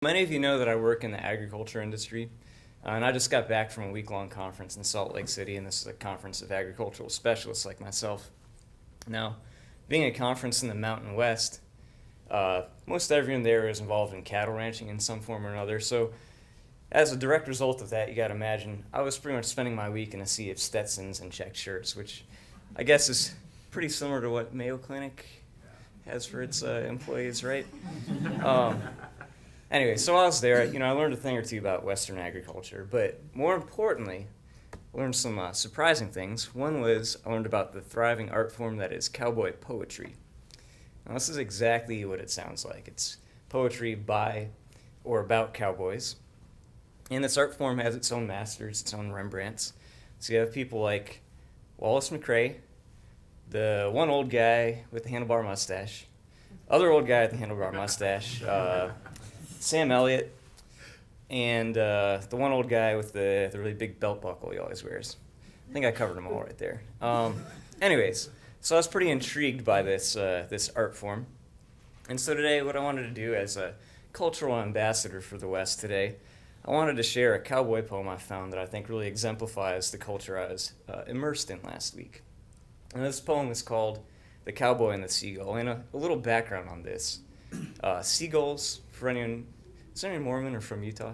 Many of you know that I work in the agriculture industry, and I just got back from a week-long conference in Salt Lake City, and this is a conference of agricultural specialists like myself. Now, being a conference in the Mountain West, most everyone there is involved in cattle ranching in some form or another, so as a direct result of that, you gotta imagine, I was pretty much spending my week in a sea of Stetsons and checked shirts, which I guess is pretty similar to what Mayo Clinic has for its employees, right? Anyway, so while I was there, I learned a thing or two about Western agriculture, but more importantly, I learned some surprising things. One was I learned about the thriving art form that is cowboy poetry. Now, this is exactly what it sounds like. It's poetry by or about cowboys. And this art form has its own masters, its own Rembrandts. So you have people like Wallace McCrae, the one old guy with the handlebar mustache, other old guy with the handlebar mustache, Sam Elliott, and the one old guy with the really big belt buckle he always wears. I think I covered them all right there. Anyways, so I was pretty intrigued by this art form. And so today what I wanted to do as a cultural ambassador for the West today, I wanted to share a cowboy poem I found that I think really exemplifies the culture I was immersed in last week. And this poem is called The Cowboy and the Seagull. And a little background on this. Seagulls, for anyone, is anyone Mormon or from Utah?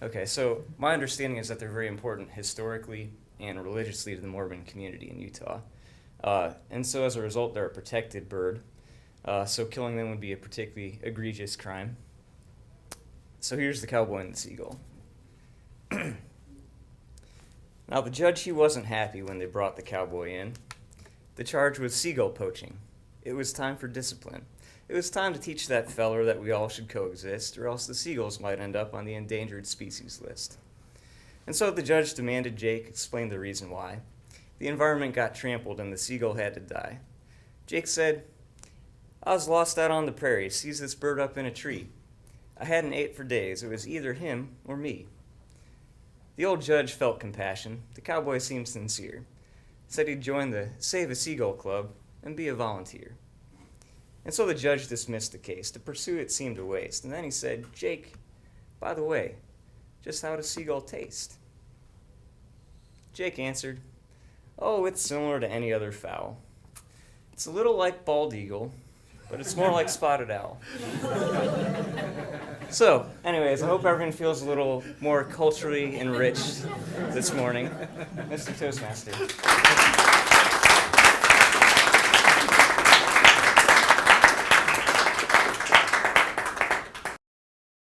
Okay, so my understanding is that they're very important historically and religiously to the Mormon community in Utah. And so as a result, they're a protected bird. So killing them would be a particularly egregious crime. So here's the cowboy and the seagull. Now the judge, he wasn't happy when they brought the cowboy in. The charge was seagull poaching. It was time for discipline. It was time to teach that feller that we all should coexist, or else the seagulls might end up on the endangered species list. And so the judge demanded Jake explain the reason why. The environment got trampled and the seagull had to die. Jake said, "I was lost out on the prairie, sees this bird up in a tree. I hadn't ate for days. It was either him or me." The old judge felt compassion. The cowboy seemed sincere. Said he'd join the Save a Seagull Club and be a volunteer. And so the judge dismissed the case. To pursue it seemed a waste. And then he said, "Jake, by the way, just how does seagull taste?" Jake answered, "Oh, it's similar to any other fowl. It's a little like bald eagle, but it's more like spotted owl." So, anyways, I hope everyone feels a little more culturally enriched this morning. Mr. Toastmaster.